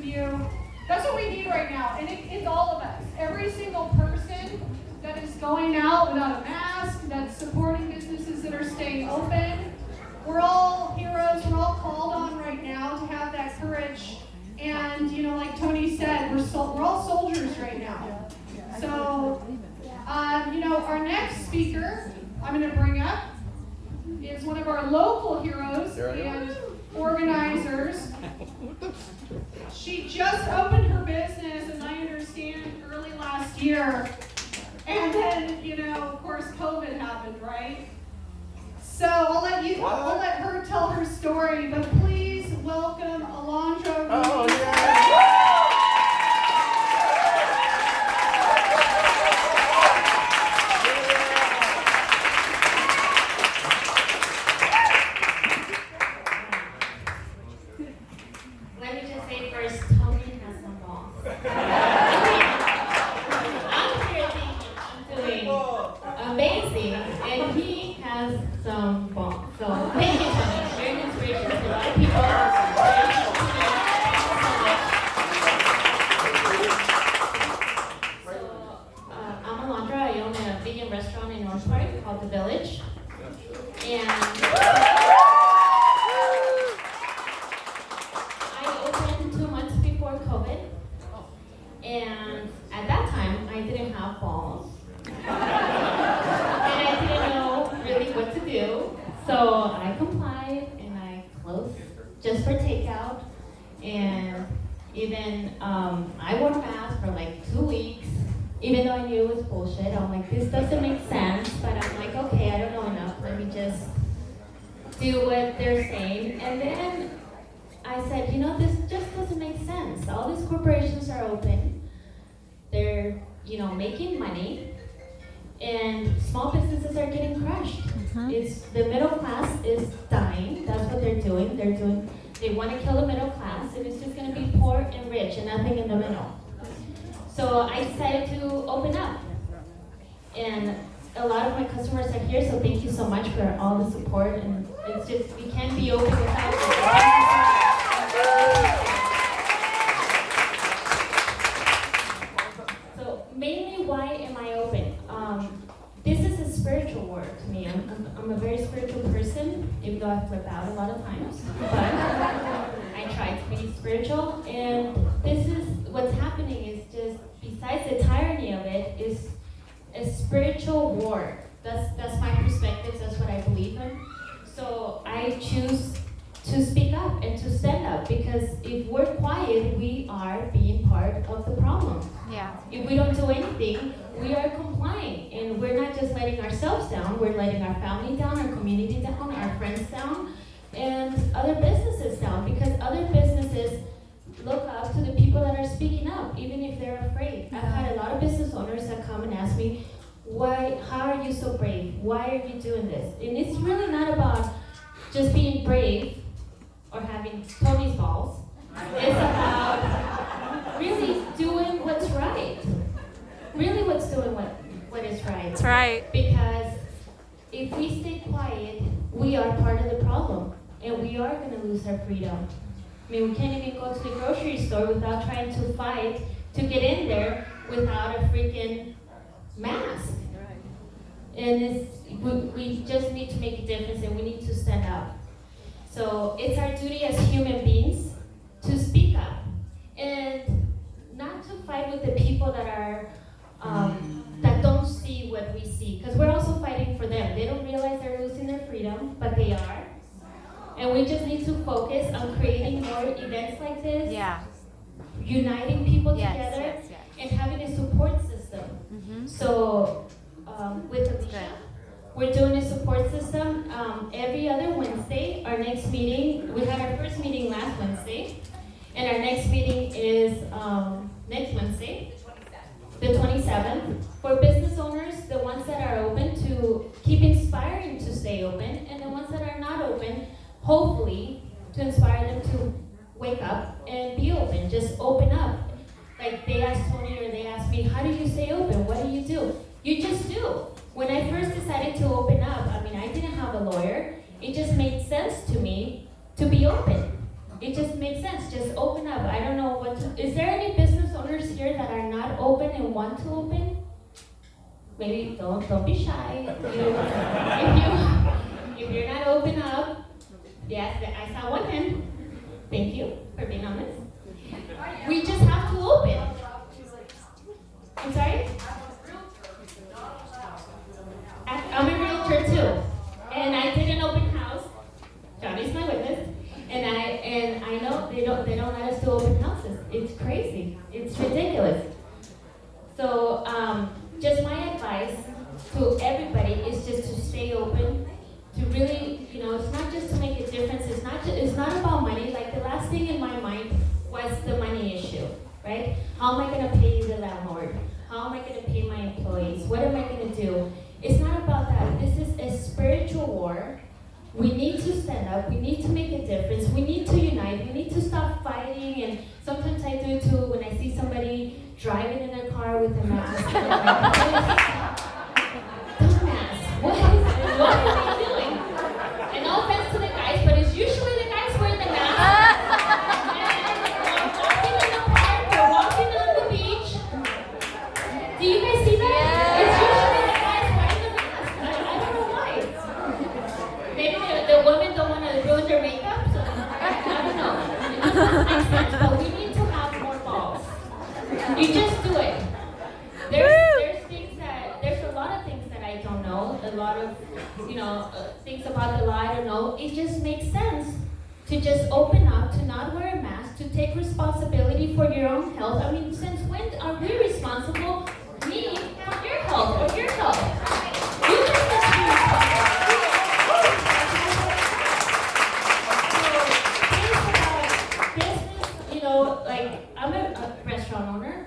you. That's what we need right now, and it's all of us. Every single person that is going out without a mask, that's supporting businesses that are staying open. We're all heroes. We're all called on right now to have that courage. And like Tony said, we're all soldiers right now. So, our next speaker I'm going to bring up is one of our local heroes and organizers. She just opened her business, as I understand, early last year. And then, of course, COVID happened, right? So I'll let her tell her story, but please welcome Alondra. Oh, yeah. Let me just say first, Tony has some balls. I'm here thinking I'm doing amazing, and he has some balls. So thank you, Tony. You're an inspiration to a lot of people. I'm Alondra. I own a vegan restaurant in North Park called The Village. And I opened 2 months before COVID. And at that time, I didn't have balls. And I didn't know really what to do. So I complied and I closed just for takeout. And even I wore a mask for like 2 weeks. Even though I knew it was bullshit, I'm like, this doesn't make sense. But I'm like, okay, I don't know enough. Let me just do what they're saying. And then I said, this just doesn't make sense. All these corporations are open. They're, making money. And small businesses are getting crushed. It's the middle class is dying. That's what they're doing. They want to kill the middle class, and it's just going to be poor and rich and nothing in the middle. So I decided to open up. And a lot of my customers are here, so thank you so much for all the support. And it's just, we can't be open without you. So mainly, why am I open? This is a spiritual work to me. I'm a very spiritual person, even though I flip out a lot of times. But I try to be spiritual. And this is, what's happening is just, besides the tyranny of it, is a spiritual war. That's my perspective, that's what I believe in. So I choose to speak up and to stand up, because if we're quiet, we are being part of the problem. Yeah. If we don't do anything, we are complying, and we're not just letting ourselves down, we're letting our family down, our community down, our friends down, and other businesses down, because other businesses look up to the people that are speaking up, even if they're afraid. I've had a lot of business owners that come and ask me, how are you so brave? Why are you doing this? And it's really not about just being brave or having Tony's balls. It's about really doing what's right. Really what's doing what is right. That's right. Because if we stay quiet, we are part of the problem. And we are going to lose our freedom. I mean, we can't even go to the grocery store without trying to fight to get in there without a freaking mask. And we just need to make a difference, and we need to stand up. So it's our duty as human beings to speak up and not to fight with the people that are that don't see what we see, because we're also fighting for them. They don't realize they're losing their freedom, but they are. And we just need to focus on creating more events like this, uniting people together, and having a support system. So with Alicia, we're doing a support system every other Wednesday. Our next meeting, we had our first meeting last Wednesday, and our next meeting is next Wednesday, the 27th. For business owners, the ones that are open, to keep inspiring to stay open, and the ones that are not open, hopefully to inspire them to wake up and be open. Just open up. Like they asked Tony, or they asked me, how do you stay open? What do? You just do. When I first decided to open up, I didn't have a lawyer. It just made sense to me to be open. it just makes sense. Just open up. I don't know what to. Is there any business owners here that are not open and want to open? Maybe don't be shy. If you're not open up, yes, I saw one hand. Thank you for being honest. We just have to open. I'm sorry? I'm a realtor too, and I did an open house. Johnny's my witness, and I know they don't let us do open houses. It's crazy. It's ridiculous. So just my advice to everybody is just to stay open. To really, it's not just to make a difference. It's not about money. Like the last thing in my mind was the money issue, right? How am I going to pay the landlord? How am I going to pay my employees? What am I going to do? It's not about that. This is a spiritual war. We need to stand up. We need to make a difference. We need to unite. We need to stop fighting. And sometimes I do too when I see somebody driving in their car with a mask. Dumbass. What are they doing? And no offense to the guys, but it's usually the guys wearing the mask. And walking in the park or walking on the beach. Do you guys see that? Yeah. It's usually the guys wearing the mask. I don't know why. Maybe the women don't want to ruin their makeup, so I don't know. It doesn't make sense, but we need to have more balls. You just do it. There's a lot of things that I don't know. A lot of things about the law I don't know. It just makes sense to just open up, to not wear a mask, to take responsibility for your own health. I mean, since when are we responsible? Me, have your health or your health. You just must be responsible. So, things about business, like I'm a restaurant owner.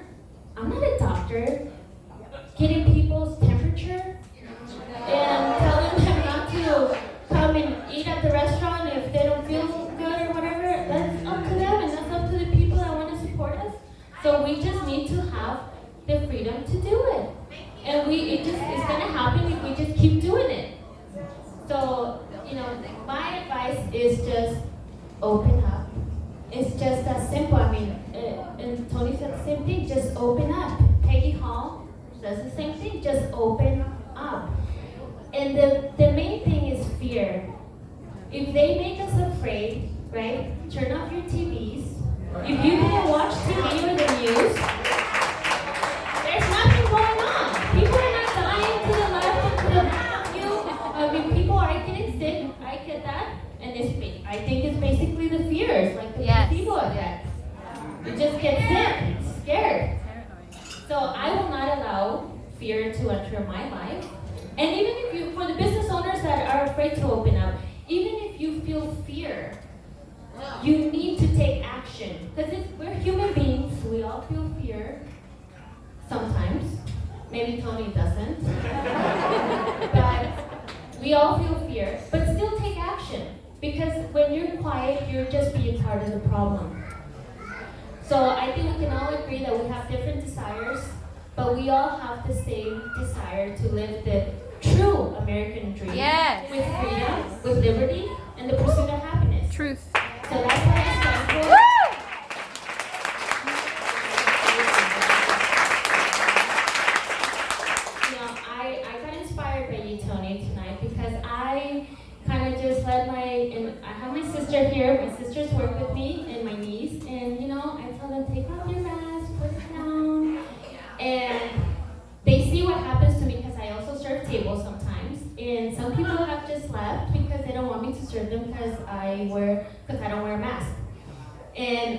I'm not a doctor. Getting people's temperature and telling them not to come and eat at the restaurant if they don't feel good or whatever, that's up to them and that's up to the people that want to support us. So we just need to have the freedom to do it. And it's going to happen if we just keep doing it. So, my advice is just open up. It's just that simple. I mean, and Tony said the same thing, just open up. Peggy Hall does the same thing, just open up. And the main thing is fear. If they make us afraid, right, turn off your TVs. If you didn't watch TV or the news, there's nothing going on. People are not dying to the left and to the right. I mean, people are getting sick, I get that. And I think it's basically the fears, like the people are dead. You just get sick, scared. So I will not allow fear to enter my life. And even for the business owners that are afraid to open up, even if you feel fear, you need to take action. Because we're human beings, we all feel fear sometimes. Maybe Tony doesn't. But we all feel fear, but still take action. Because when you're quiet, you're just being part of the problem. So I think we can all agree that we have different desires, but we all have the same desire to live the true American dream. Yes. With freedom, with liberty, and the pursuit of happiness. Truth. So that's what I stand for. I got inspired by you, Tony, tonight because I kind of just and I have my sister here. My sisters work with me and my niece, and I tell them, take off your mask, put it down, and they see what happens to me because I also serve tables sometimes, and some people have just left because they don't want me to serve them because I don't wear a mask,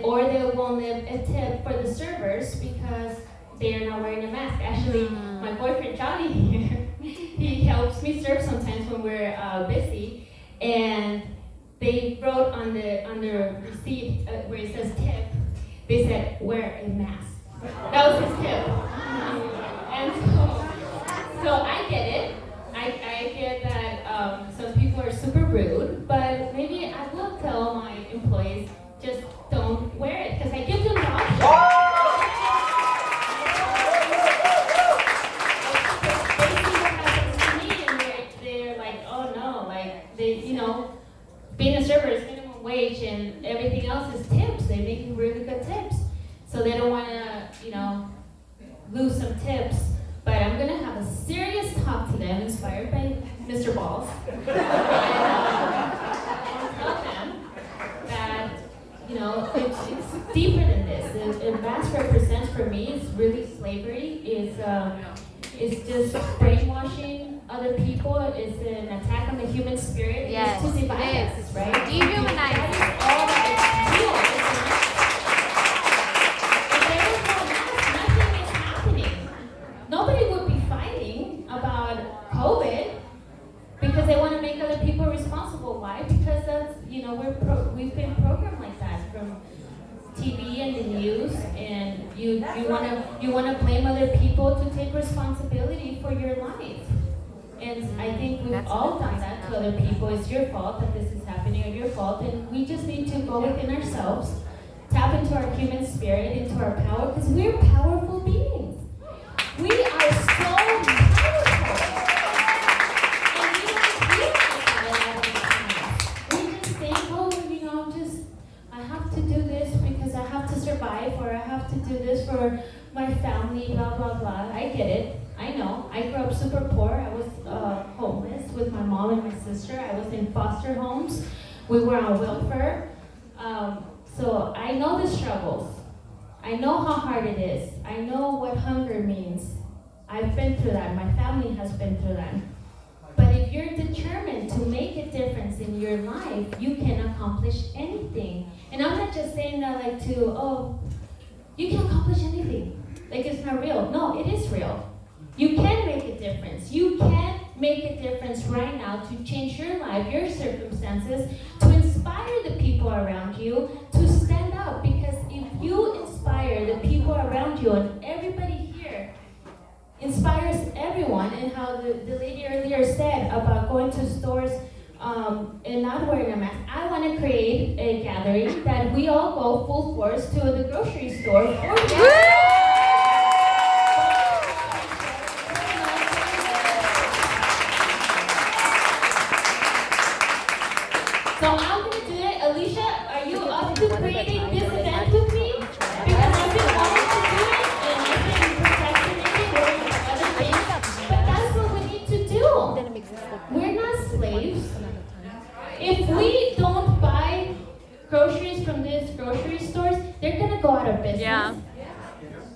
or they won't leave a tip for the servers because they are not wearing a mask. Actually, my boyfriend Johnny here, he helps me serve sometimes when we're busy, and they wrote on the receipt where it says tip, they said, wear a mask. That was his tip. And so I get it. I get that some people are super rude, but maybe I will tell my employees, just don't wear it, because I give them the option. Being a server is minimum wage and everything else is so they don't want to, lose some tips. But I'm going to have a serious talk to them, inspired by Mr. Balls. And tell them that, it's deeper than this. And mass represents, for me, is really slavery. It's just brainwashing other people. It's an attack on the human spirit. Yes, it's to divide it us, is. right? Dehumanizing. That is all that it's real. If there was no mask, nothing is happening. Nobody would be fighting about COVID because they want to make other people responsible. Why? Because that's, we've been programmed like that from TV and the news, and you want to blame other people to take responsibility for your life. And I think we've all done that to other people. It's your fault that this is happening, or your fault, and we just need to go within ourselves, tap into our human spirit, into our power, because we're powerful beings. We are so powerful. And we don't realize that a lot of the times. We just think, I have to do this because I have to survive, or I have to do this for my family, blah, blah, blah. I get it. I know. I grew up super poor. I was homeless with my mom and my sister. I was in foster homes. We were on welfare. So I know the struggles. I know how hard it is. I know what hunger means. I've been through that. My family has been through that. But if you're determined to make a difference in your life, you can accomplish anything. And I'm not just saying that you can accomplish anything. Like it's not real. No, it is real. You can make a difference. You can make a difference right now to change your life, your circumstances, to inspire the people around you to stand up. Because if you inspire the people around you, and everybody here inspires everyone, and how the lady earlier said about going to stores and not wearing a mask, I want to create a gathering that we all go full force to the grocery store. So I'm going to do it. Alicia, are you up to creating this event with me? Because I've been wanting to do it, and I've been procrastinating, working on other things. But that's what we need to do. We're not slaves. If we don't buy groceries from these grocery stores, they're going to go out of business. Yeah.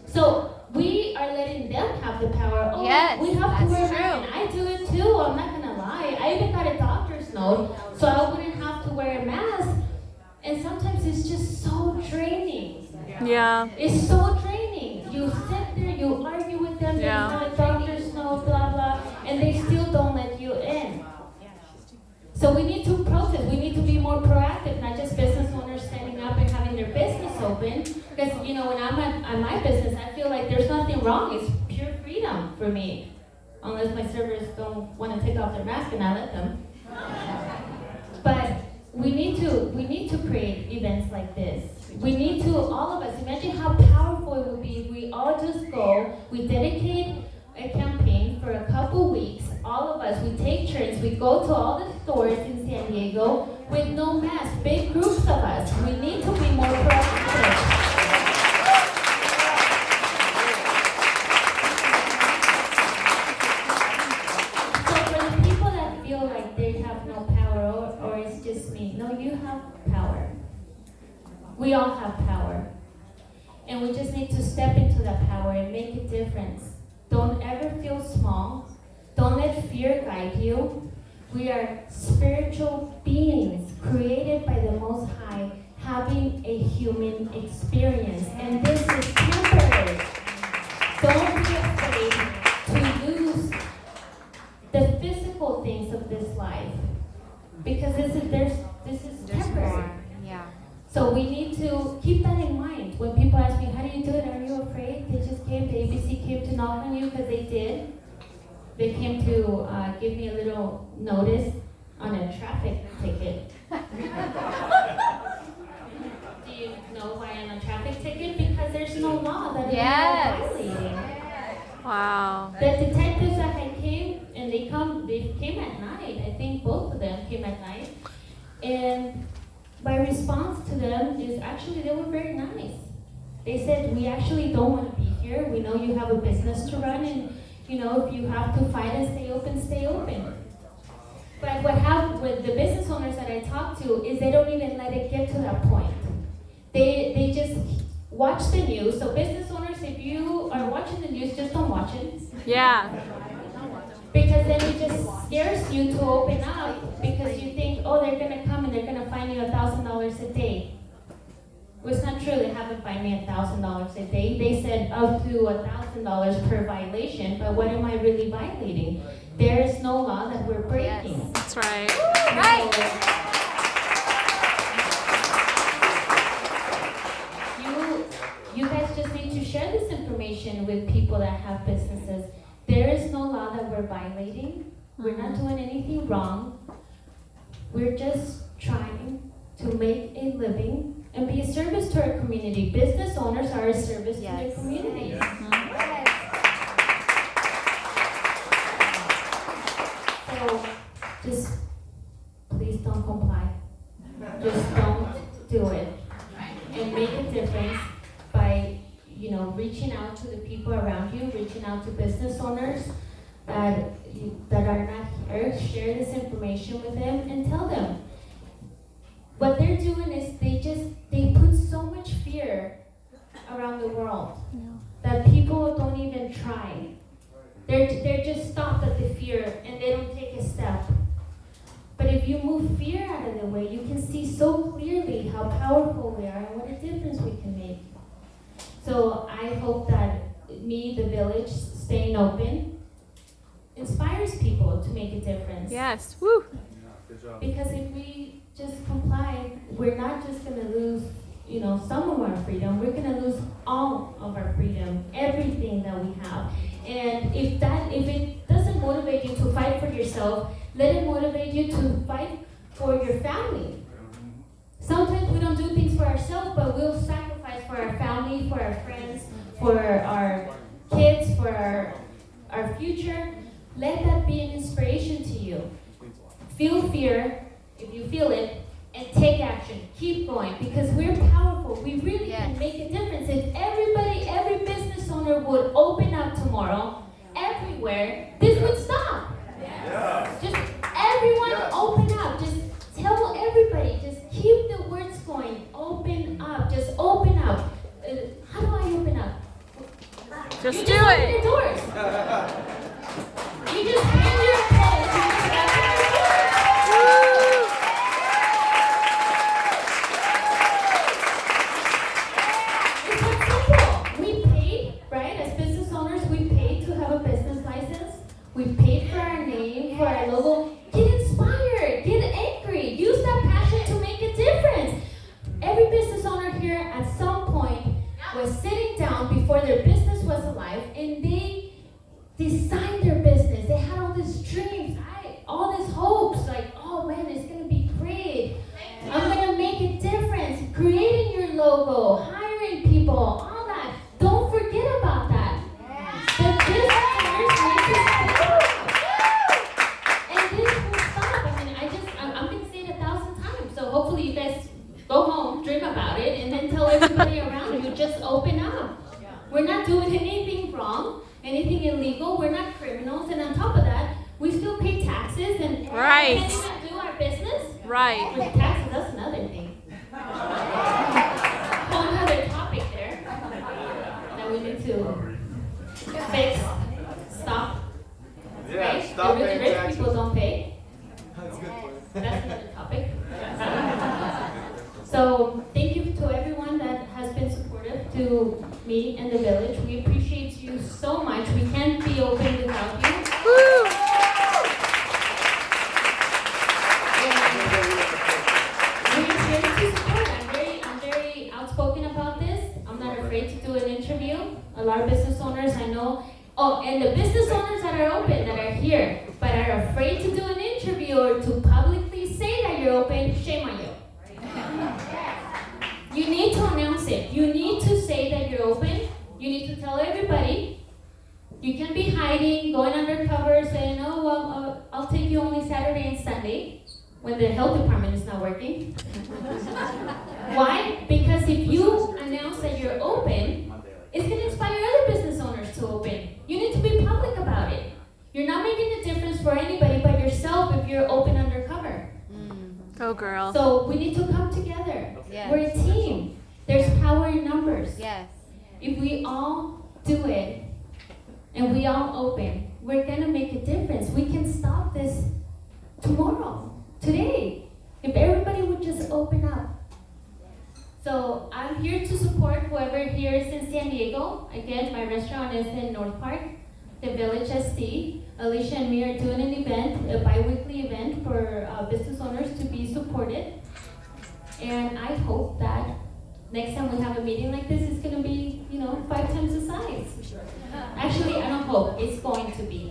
So we are letting them have the power. Oh, Yes, we have to wear that's masks. And I do it too. I'm not going to lie. I even got a doctor's note, so I wouldn't have to wear a mask. And sometimes it's just so draining. Yeah. It's so draining. You sit there, you argue with them, they have a doctor's note, blah, blah, and they still don't let you in. So we need to protest. We need to be more proactive, not just business owners standing up and having their business open. Because, when I'm at my business, I feel like there's nothing wrong. It's pure freedom for me. Unless my servers don't want to take off their mask and I let them. But we need to create events like this. We need to, all of us, imagine how powerful it would be if we all just go, we dedicate a campaign for a couple weeks, all of us, we take turns, we go to all the stores in San Diego with no mask, big groups of us. We need to be more proactive. So for the people that feel like they have no power, or it's just me, no, you have power. We all have power. And we just need to step into that power and make a difference. Don't ever feel small. Don't let fear guide you. We are spiritual beings created by the Most High, having a human experience. And this is temporary. Don't be afraid to lose the physical things of this life. Because this is temporary. Yeah. So we need to keep that in mind. When people ask me, how do you do it? Are you afraid? They just came, the ABC came to knock on you, because they did. They came to give me a little notice on a traffic ticket. Do you know why I'm on a traffic ticket? Because there's no law that I'm violating. Wow. The detectives that had came, and they came at night. I think both of them came at night. And my response to them is actually they were very nice. They said, we actually don't want to be here. We know you have a business to run, and if you have to fight and stay open, stay open. But what happened with the business owners that I talk to is they don't even let it get to that point. They just watch the news. So business owners, if you are watching the news, just don't watch it. Yeah. Because then it just scares you to open up because you think, oh, they're going to come and they're going to fine you $1,000 a day. Well, it's not true. They haven't fined me $1,000 a day. They said up to $1,000 per violation. But what am I really violating? There is no law that we're breaking. Yes, that's right. You guys just need to share this information with people that have businesses. There is no law that we're violating. We're not doing anything wrong. We're just trying to make a living and be a service to our community. Business owners are a service to their community. So just please don't comply. Just don't do it. And make a difference by reaching out to the people around you, reaching out to business owners that are not here. Share this information with them and tell them. What they're doing is they put so much fear around the world that people don't even try. They're just stopped at the fear and they don't take a step. But if you move fear out of the way, you can see so clearly how powerful we are and what a difference we can make. So I hope that the village, staying open, inspires people to make a difference. Yes. Woo. Because if we just comply, we're not just going to lose, some of our freedom. We're going to lose all of our freedom, everything that we have. And if it doesn't motivate you to fight for yourself, let it motivate you to fight for your family. Sometimes we don't do things for ourselves, but we'll sacrifice for our family, for our friends, for our kids, for our future. Let that be an inspiration to you. Feel fear, if you feel it, and take action. Keep going, because we're powerful. We really can make a difference. If every business owner would open up tomorrow, everywhere, this would stop. Just everyone open up. Just tell everybody, just keep the words going. Open up, just open up. How do I open up? Just do it. Open your doors. You just hand your clothes. It's that simple. We paid, right? As business owners, we paid to have a business license. We paid for our name, for our logo. Get inspired. Get angry. Use that passion to make a difference. Every business owner here at some point was sitting down before their business was alive and they designed their business. They had all these dreams, all these hopes, like, oh man, it's going to be great. I'm going to make a difference. Creating your logo, hiring people, all that. Don't forget about that. The business owners need to stop. And this will stop. I mean, I'm going to say it 1,000 times. So hopefully you guys go home, dream about it, and then tell everybody around you, just open up. We're not doing anything wrong, anything illegal. We're not criminals. And on top of that, we still pay taxes and Right. can we not do our business? Right. With taxes, that's another thing. Whole another topic there that we need to fix, stop. Yeah, Right? stop The really paying rich taxes. people don't pay. That's another topic. So thank you to everyone that has been supportive to me and the village. We appreciate you so much. We can't be open without you. Woo. We're here to support. I'm very outspoken about this. I'm not afraid to do an interview. A lot of business owners I know. Oh, and the business owners that are open, that are here, but are afraid to do an interview or to publicly say that you're open, shame on you. You need to announce it. You need to say that you're open. You need to tell everybody. You can be hiding, going undercover, saying, oh, well, I'll take you only Saturday and Sunday. when the health department is not working. Why? Because if you announce that you're open, it's going to inspire other business owners to open. You need to be public about it. You're not making a difference for anybody but yourself if you're open undercover. Go girl. So we need to come together. Yes. We're a team. There's power in numbers. Yes. If we all do it and we all open, we're going to make a difference. We can stop this tomorrow, today, if everybody would just open up. So I'm here to support whoever here is in San Diego. Again, my restaurant is in North Park, the Village SD. Alicia and me are doing an event, a bi-weekly event for business owners to be supported. And I hope that next time we have a meeting like this, it's going to be, 5 times the size. Actually, I don't hope. It's going to be.